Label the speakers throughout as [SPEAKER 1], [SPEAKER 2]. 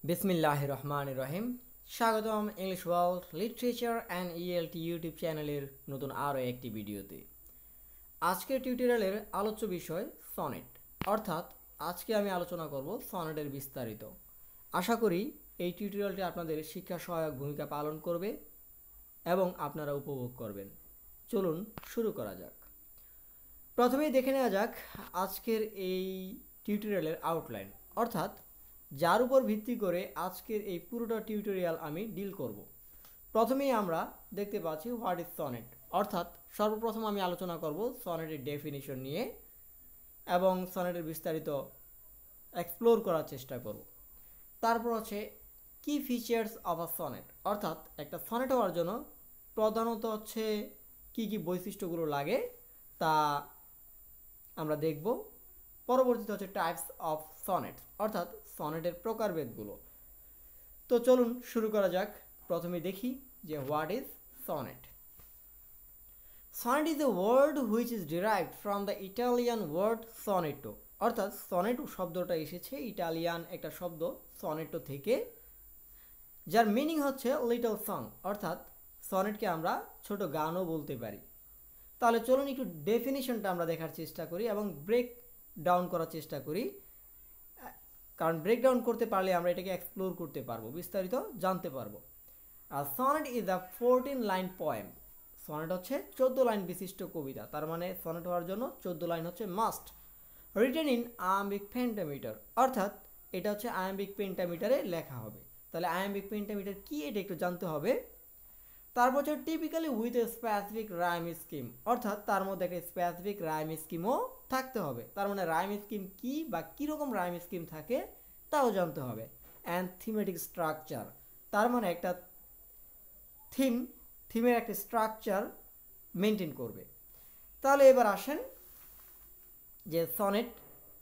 [SPEAKER 1] বিসমিল্লাহির রহমানির রহিম। স্বাগতম English world literature and ELT YouTube চ্যানেলের নতুন আরও একটি ভিডিওতে। আজকের টিউটোরিয়ালের আলোচ্য বিষয় সনেট, অর্থাৎ আজকে আমি আলোচনা করব সনেটের বিস্তারিত। আশা করি এই টিউটোরিয়ালটি আপনাদের শিক্ষা সহায়ক ভূমিকা পালন করবে এবং আপনারা উপভোগ করবেন। চলুন শুরু করা যাক। প্রথমেই দেখে নেওয়া যাক আজকের এই টিউটোরিয়ালের আউটলাইন, অর্থাৎ যার উপর ভিত্তি করে আজকের এই পুরোটা টিউটোরিয়াল আমি ডিল করব। প্রথমেই আমরা দেখতে পাচ্ছি হোয়াট ইজ সনেট, অর্থাৎ সর্বপ্রথম আমি আলোচনা করব সনেটের ডেফিনিশন নিয়ে এবং সনেটের বিস্তারিত এক্সপ্লোর করার চেষ্টা করব। তারপর হচ্ছে কি ফিচার্স অফ আ সনেট, অর্থাৎ একটা সনেট হওয়ার জন্য প্রধানত হচ্ছে কি কি বৈশিষ্ট্যগুলো লাগে তা আমরা দেখব। পরবর্তীতে হচ্ছে টাইপস অফ সনেট, অর্থাৎ সনেটের প্রকারভেদগুলো। তো চলুন শুরু করা যাক। প্রথমে দেখি যে what is sonnet. Sonnet is a word which is derived from the Italian word sonetto, অর্থাৎ সনেটো শব্দটা এসেছে ইটালিয়ান একটা শব্দ সনেটো থেকে, যার মিনিং হচ্ছে লিটল সং, অর্থাৎ সনেটকে আমরা ছোট গানও বলতে পারি। তাহলে চলুন একটু ডেফিনিশনটা আমরা দেখার চেষ্টা করি এবং ব্রেক ডাউন করার চেষ্টা করি, কারণ ব্রেকডাউন করতে পারলে আমরা এটাকে এক্সপ্লোর করতে পারবো, বিস্তারিত জানতে পারবো। আর sonnet is a 14 line poem. Sonnet হচ্ছে 14 লাইন বিশিষ্ট কবিতা, তার মানে সনেট হওয়ার জন্য 14 লাইন হচ্ছে must. Written in iambic pentameter, অর্থাৎ এটা হচ্ছে আয়াম্বিক পেন্টামিটারে লেখা হবে। তাহলে আয়াম্বিক পেন্টামিটার কি এটা একটু জানতে হবে। তারপর হচ্ছে typically with a specific rhyme scheme, অর্থাৎ তার মধ্যে একটা স্পেসিফিক রাইম স্কিমও থাকতে হবে। তার মানে রাইম স্কিম কি বা কীরকম রাইম স্কিম থাকে তাও জানতে হবে। অ্যান্ড থিমেটিক স্ট্রাকচার, তার মানে একটা থিমের একটা স্ট্রাকচার মেনটেন করবে। তাহলে এবার আসেন যে সনেট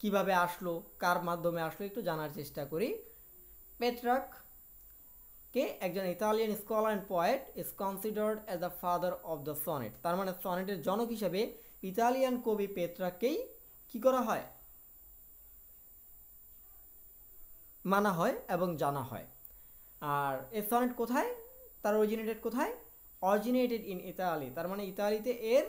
[SPEAKER 1] কিভাবে আসলো, কার মাধ্যমে আসলো একটু জানার চেষ্টা করি। পেট্রাক কে একজন Italian scholar and poet is considered as the father of the sonnet, তার মানে সনেটের জনক হিসেবে ইতালিয়ান কবি পেট্রাককেই কি করা হয়, মানা হয় এবং জানা হয়। আর এই সনেট কোথায়, তার অরিজিনেটেড কোথায়? অরিজিনেটেড ইন ইতালি, তার মানে ইতালিতে এর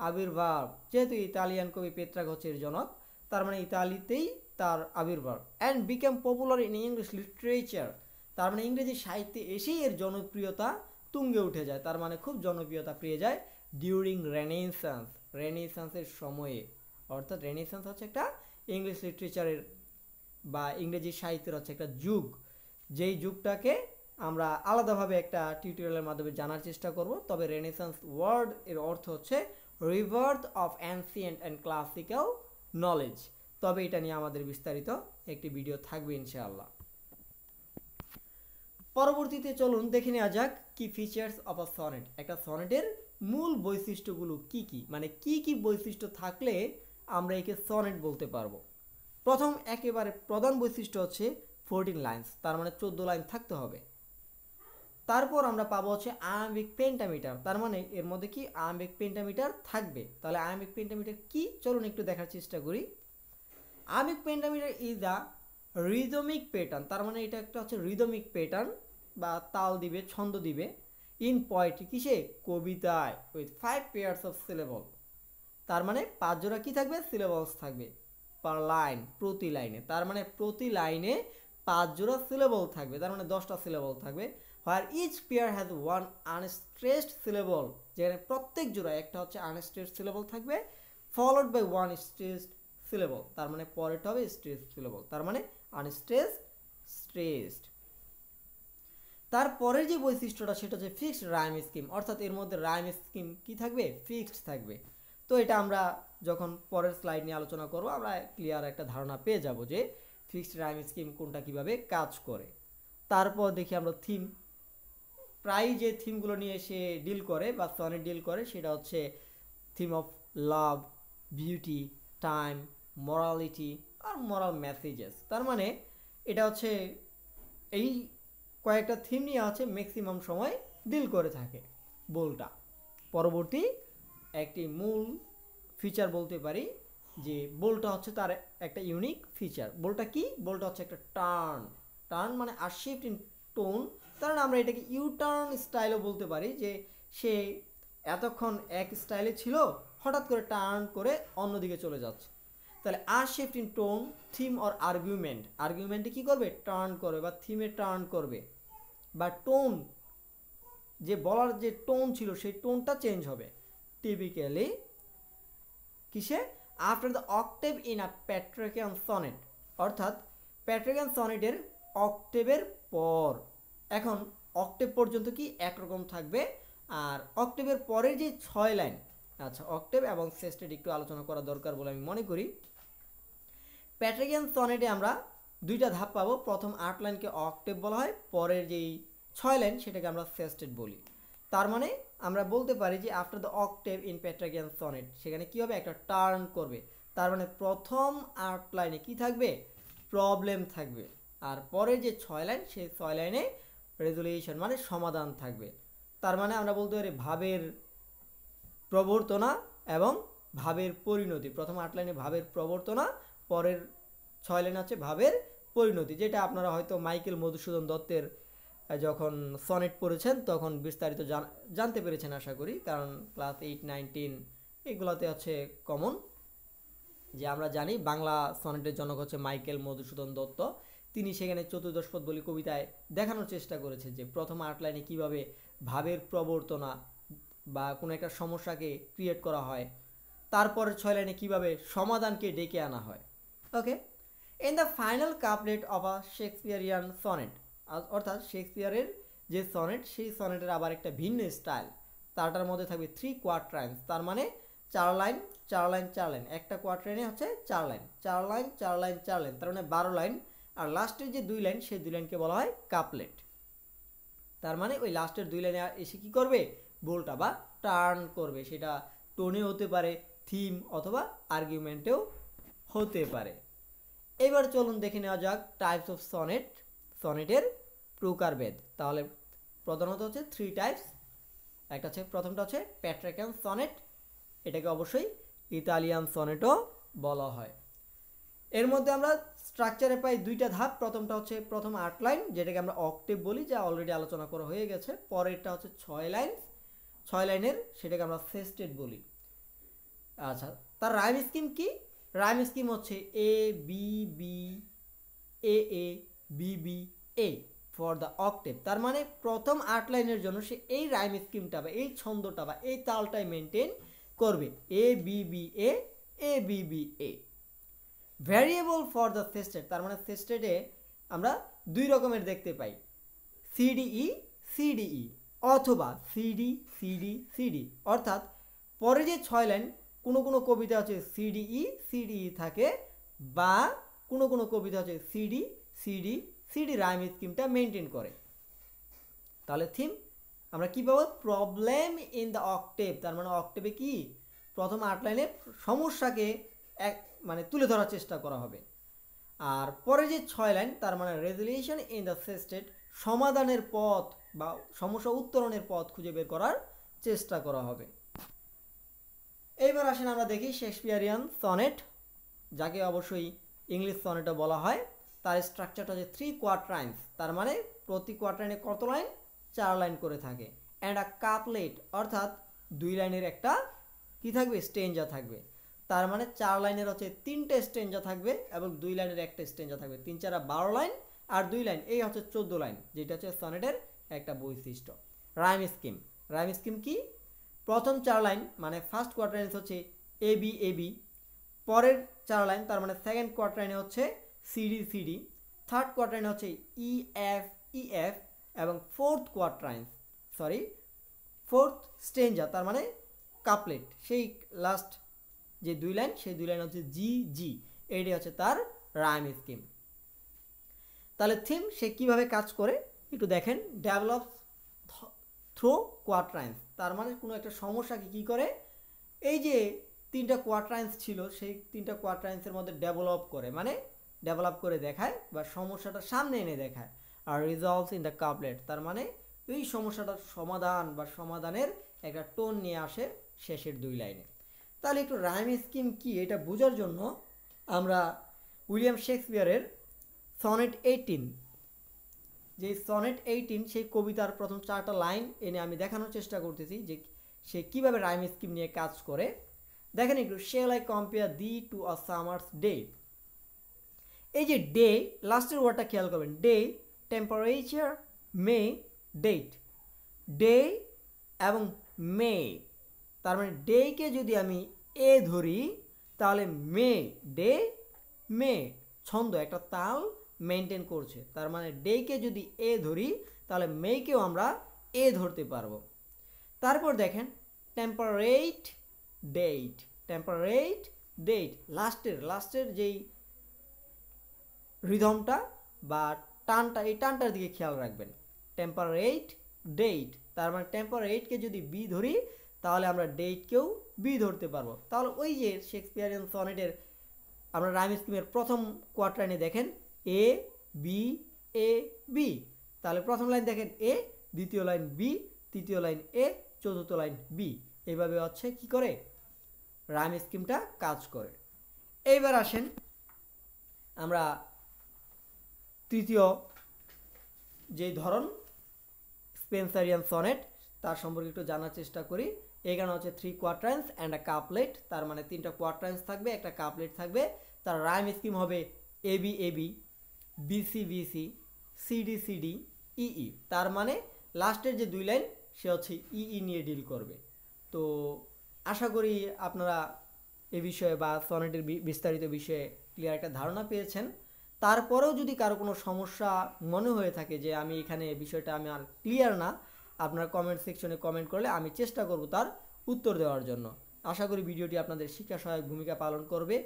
[SPEAKER 1] আবির্ভাব। যেহেতু ইতালিয়ান কবি পেট্রাক হচ্ছে এর জনক, তার মানে ইতালিতেই তার আবির্ভাব। And became popular in English literature, তার মানে ইংরেজি সাহিত্যে এসেই এর জনপ্রিয়তা তুঙ্গে উঠে যায়, তার মানে খুব জনপ্রিয়তা পেয়ে যায় ডিউরিং রেনেসান্স, রেনেসান্সের সময়ে। অর্থাৎ রেনেসান্স হচ্ছে একটা ইংলিশ লিটারেচারের বা ইংরেজি সাহিত্যের হচ্ছে একটা যুগ, যেই যুগটাকে আমরা আলাদাভাবে একটা টিউটোরিয়ালের মাধ্যমে জানার চেষ্টা করব। তবে রেনেসান্স ওয়ার্ড এর অর্থ হচ্ছে রিভার্থ of ancient and classical knowledge. তবে এটা নিয়ে আমাদের বিস্তারিত একটি ভিডিও থাকবে ইনশাআল্লাহ। পরবর্তীতে চলুন দেখে নেওয়া যাক কি ফিচার্স অফ আ সনেট, একটা সনেটের মূল বৈশিষ্ট্যগুলো কি কি, মানে কি কি বৈশিষ্ট্য থাকলে আমরা একে সনেট বলতে পারবো। প্রথম একেবারে প্রধান বৈশিষ্ট্য হচ্ছে 14 লাইন্স, তার মানে 14 লাইন থাকতে হবে। তারপর আমরা পাবো হচ্ছে আয়াম্বিক পেন্টামিটার, তার মানে এর মধ্যে কি আয়াম্বিক পেন্টামিটার থাকবে। তাহলে আয়াম্বিক পেন্টামিটার কি চলুন একটু দেখার চেষ্টা করি। Iambic pentameter is a rhythmic pattern, তার মানে এটা একটা হচ্ছে রিদমিক প্যাটার্ন বা তাল দিবে, ছন্দ দিবে। ইন পোয়েট্রি, কিসে? কবিতায়। উইথ 5 পেয়ার্স অফ সিলেবল, তার মানে 5 জোড়া কি থাকবে? সিলেবলস থাকবে পার লাইন, প্রতি লাইনে। তার মানে প্রতি লাইনে 5 জোড়া সিলেবল থাকবে, তার মানে 10টা সিলেবল থাকবে। Where each pair has one unstressed syllable, যেখানে প্রত্যেক জোড়ায় একটা হচ্ছে আনস্ট্রেসড সিলেবল থাকবে, followed by one stressed syllable, তার মানে পরেরটা হবে স্ট্রেসড সিলেবল, তার মানে আনস্ট্রেসড, স্ট্রেসড। তারপরের যে বৈশিষ্ট্যটা সেটা হচ্ছে ফিক্সড রাইম স্কিম, অর্থাৎ এর মধ্যে রাইম স্কিম কি থাকবে? ফিক্সড থাকবে। তো এটা আমরা যখন পরের স্লাইড নিয়ে আলোচনা করব আমরা ক্লিয়ার একটা ধারণা পেয়ে যাব যে ফিক্সড রাইম স্কিম কোনটা কিভাবে কাজ করে। তারপর দেখি আমরা থিম, প্রায় যে থিমগুলো নিয়ে সে ডিল করে বা সনেট ডিল করে সেটা হচ্ছে theme of love, beauty, time, morality আর মরাল মেসেজেস। তার মানে এটা হচ্ছে এই কয়েকটা থিম নিয়ে আছে ম্যাক্সিমাম সময় ডিল করে থাকে বলটা। পরবর্তী একটি মূল ফিচার বলতে পারি যে বলটা হচ্ছে তার একটা ইউনিক ফিচার। বলটা কি? বলটা হচ্ছে একটা টার্ন, টার্ন মানে আর শিফট ইন টোন, কারণ আমরা এটাকে ইউ টার্ন স্টাইলও বলতে পারি, যে সে এতক্ষণ এক স্টাইলে ছিল, হঠাৎ করে টার্ন করে অন্যদিকে চলে যাচ্ছে। তাহলে আর shift in tone, theme or আর্গুমেন্টে কী করবে, টার্ন করবে বা থিমে টার্ন করবে, বা টোন যে বলার যে টোন ছিল সেই টোনটা চেঞ্জ হবে। টিপিক্যালি কিসে, after the octave in a Petrarchan sonnet, অর্থাৎ প্যাট্রিকিয়ান সনেটের অক্টেভের পর। এখন অক্টেভ পর্যন্ত কি একরকম থাকবে, আর অক্টেভের পরের যে 6 লাইন, আচ্ছা অক্টেভ এবং সেস্টেড একটু আলোচনা করা দরকার বলে আমি মনে করি। প্যাট্রিকিয়ান সনেটে আমরা দুইটা ধাপ পাবো, প্রথম 8 লাইনকে অক্টেভ বলা হয়, পরের যেই 6 লাইন সেটাকে আমরা সেস্টেড বলি। তার মানে আমরা বলতে পারি যে after the octave in Petrarchan sonnet, সেখানে কী হবে, একটা টার্ন করবে। তার মানে প্রথম 8 লাইনে কি থাকবে, প্রবলেম থাকবে, আর পরের যে 6 লাইন সেই 6 লাইনে রেজুলেশন মানে সমাধান থাকবে। তার মানে আমরা বলতে পারি ভাবের প্রবর্তনা এবং ভাবের পরিণতি। প্রথম 8 লাইনে ভাবের প্রবর্তনা, পরের 6 লাইন হচ্ছে ভাবের পরিণতি, যেটা আপনারা হয়তো মাইকেল মধুসূদন দত্তের যখন সনেট পড়েছেন তখন বিস্তারিত জানতে পেরেছেন আশা করি, কারণ ক্লাস 8, 9, 10 এগুলোতে হচ্ছে কমন, যে আমরা জানি বাংলা সনেটের জনক হচ্ছে মাইকেল মধুসূদন দত্ত। তিনি সেখানে চতুর্দশপদ বলি কবিতায় দেখানোর চেষ্টা করেছে যে প্রথম 8 লাইনে কীভাবে ভাবের প্রবর্তনা বা কোনো একটা সমস্যাকে ক্রিয়েট করা হয়, তারপরের 6 লাইনে কীভাবে সমাধানকে ডেকে আনা হয়। Okay, in the final couplet of a Shakespearean sonnet, অর্থাৎ শেক্সপিয়ারের যে সনেট সেই সনেটের আবার একটা ভিন্ন স্টাইল, তারটার মধ্যে থাকবে 3 কোয়াট্রাইন্স, তার মানে 4 লাইন 4 লাইন 4 লাইন, একটা কোয়াট্রাইনে হচ্ছে 4 লাইন 4 লাইন 4 লাইন 4 লাইন, তার মানে 12 লাইন, আর লাস্টের যে 2 লাইন সেই 2 লাইনকে বলা হয় কাপলেট। তার মানে ওই লাস্টের 2 লাইনে এসে কী করবে, বোলটা বা টার্ন করবে, সেটা টোনে হতে পারে, থিম অথবা আর্গুমেন্টেও হতে পারে। এবার চলুন দেখে নেওয়া যাক টাইপস অফ সনেট, সনেটের প্রকারভেদ। তাহলে প্রধানত হচ্ছে 3 টাইপস। একটা হচ্ছে, প্রথমটা হচ্ছে প্যাট্রিকিয়ান সনেট, এটাকে অবশ্যই ইতালিয়ান সনেটও বলা হয়। এর মধ্যে আমরা স্ট্রাকচারে পাই 2টা ধাপ। প্রথমটা হচ্ছে প্রথম 8 লাইন, যেটাকে আমরা অক্টেভ বলি, যা অলরেডি আলোচনা করা হয়ে গেছে। পরেরটা হচ্ছে 6 লাইন, 6 লাইনের, সেটাকে আমরা সেস্টেড বলি। আচ্ছা, তার রাইম স্কিম কি? রাইম স্কিম হচ্ছে A B B A A B B A for the octave. তার মানে প্রথম 8 লাইনের জন্য সে এই রাইম স্কিমটা বা এই ছন্দটা বা এই তালটাই মেনটেন করবে, A B B A, A B B A. Variable for the sestet, তার মানে সেস্টেডে আমরা 2 রকমের দেখতে পাই, সিডিই সিডিই অথবা সিডি সিডি সিডি, অর্থাৎ পরে যে 6 লাইন কোনো কোনো কবিতা হচ্ছে সিডিই সিডিই থাকে, বা কোনো কোনো কবিতা হচ্ছে সিডি সিডি সিডি রাইম স্কিমটা মেনটেন করে। তাহলে থিম আমরা কী পাবো, প্রবলেম ইন দ্য অক্টেভ, তার মানে অক্টেভে কি প্রথম 8 লাইনে সমস্যাকে মানে তুলে ধরার চেষ্টা করা হবে। আর পরে যে 6 লাইন, তার মানে রেজুলেশন ইন দ্য সেস্টেড, সমাধানের পথ বা সমস্যা উত্তরণের পথ খুঁজে বের করার চেষ্টা করা হবে। এইবার আসেন আমরা দেখি শেক্সপিয়ারিয়ান সনেট, যাকে অবশ্যই ইংলিশ সনেটও বলা হয়। তার স্ট্রাকচারটা হচ্ছে 3 কোয়াট্রাইন্স, তার মানে প্রতি কোয়াট্রাইনে কত লাইন, 4 লাইন করে থাকে, অ্যান্ড আ কাপলেট, অর্থাৎ 2 লাইনের একটা কি থাকবে, স্টেঞ্জা থাকবে। তার মানে 4 লাইনের হচ্ছে 3টে স্টেঞ্জা থাকবে এবং 2 লাইনের একটা স্টেঞ্জা থাকবে, 3 4 12 লাইন, আর 2 লাইন এই হচ্ছে 14 লাইন, যেটা হচ্ছে সনেটের একটা বৈশিষ্ট্য। রাইম স্কিম, রাইম স্কিম কি, প্রথম 4 লাইন মানে ফার্স্ট কোয়াট্রাইন্স হচ্ছে এ বি এ বি, পরের 4 লাইন তার মানে সেকেন্ড কোয়াট্রাইনে হচ্ছে সিডি সিডি, থার্ড কোয়াট্রাইনে হচ্ছে ই এফ ই এফ, এবং ফোর্থ স্টেঞ্জা তার মানে কাপলেট, সেই লাস্ট যে 2 লাইন সেই 2 লাইন হচ্ছে জি জি, এইটাই হচ্ছে তার রাইম স্কিম। তাহলে থিম সে কীভাবে কাজ করে একটু দেখেন, ডেভেলপস থ্রো কোয়াট্রাইন্স, তার মানে কোনো একটা সমস্যাকে কী করে, এই যে 3টা কোয়াট্রাইন্স ছিল সেই 3টা কোয়াট্রাইন্সের মধ্যে ডেভেলপ করে, মানে ডেভেলপ করে দেখায় বা সমস্যাটা সামনে এনে দেখায়। আর রিজলভস ইন দ্য কাপলেট, তার মানে এই সমস্যাটার সমাধান বা সমাধানের একটা টোন নিয়ে আসে শেষের 2 লাইনে। তাহলে একটু রাইম স্কিম কি এটা বোঝার জন্য আমরা উইলিয়াম শেক্সপিয়ারের সনেট 18 যে সনেট 18 সেই কবিতার প্রথম 4টা লাইন এনে আমি দেখানোর চেষ্টা করতেছি যে সে কিভাবে রাইম স্কিম নিয়ে কাজ করে। দেখেন একটু, shell I compare thee to a summer's day. এই যে ডে লাস্টের ওয়ার্ডটা খেয়াল করবেন, ডে, টেম্পারেচার, মে, ডেট। ডে এবং মে, তার মানে ডেকে যদি আমি এ ধরি তাহলে মে, ডে মে, ছন্দ একটা তাল মেনটেন করছে। তার মানে ডেকে যদি এ ধরি তাহলে মেকেও আমরা এ ধরতে পারবো। তারপর দেখেন টেম্পারেট ডেট, টেম্পারেট ডেট, লাস্টের যেই রিদমটা বা টানটা, এই টানটার দিকে খেয়াল রাখবেন। টেম্পারেট ডেট, তার মানে টেম্পারেটকে যদি বি ধরি তাহলে আমরা ডেটকেও বি ধরতে পারবো। তাহলে ওই যে শেক্সপিয়ারিয়ান সনেটের আমরা রাইম স্কিমের প্রথম কোয়ার্টারে দেখেন এ বি এ বি, তাহলে প্রথম লাইন দেখেন এ, দ্বিতীয় লাইন বি, তৃতীয় লাইন এ, চতুর্থ লাইন বি। এইভাবে হচ্ছে কি করে রাইম স্কিমটা কাজ করে। এইবার আসেন আমরা তৃতীয় যেই ধরন স্পেন্সারিয়ান সনেট তার সম্পর্কে একটু জানার চেষ্টা করি। এখানে হচ্ছে 3 কোয়ার্টারেন্স অ্যান্ড আ কাপলেট, তার মানে 3টা কোয়ার্টারেন্স থাকবে, একটা কাপলেট থাকবে। তার রাইম স্কিম হবে AB AB, BC BC, CD CD, EE. তার মানে লাস্টের যে 2 লাইন সে হচ্ছে ইই নিয়ে ডিল করবে। তো আশা করি আপনারা এ বিষয়ে বা সনেটের বিস্তারিত বিষয়ে ক্লিয়ার একটা ধারণা পেয়েছেন। তারপরেও যদি কারো কোনো সমস্যা মনে হয়ে থাকে যে আমি এখানে বিষয়টা আমি আর ক্লিয়ার না, আপনারা কমেন্ট সেকশনে কমেন্ট করলে আমি চেষ্টা করব তার উত্তর দেওয়ার জন্য। আশা করি ভিডিওটি আপনাদের শিক্ষা সহায়ক ভূমিকা পালন করবে।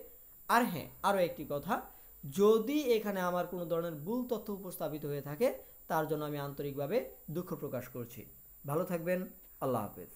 [SPEAKER 1] আর হ্যাঁ, আরও একটি কথা, যদি এখানে আমার কোনো ধরনের ভুল তথ্য উপস্থাপিত হয়ে থাকে তার জন্য আমি আন্তরিকভাবে দুঃখ প্রকাশ করছি। ভালো থাকবেন, আল্লাহ হাফেজ।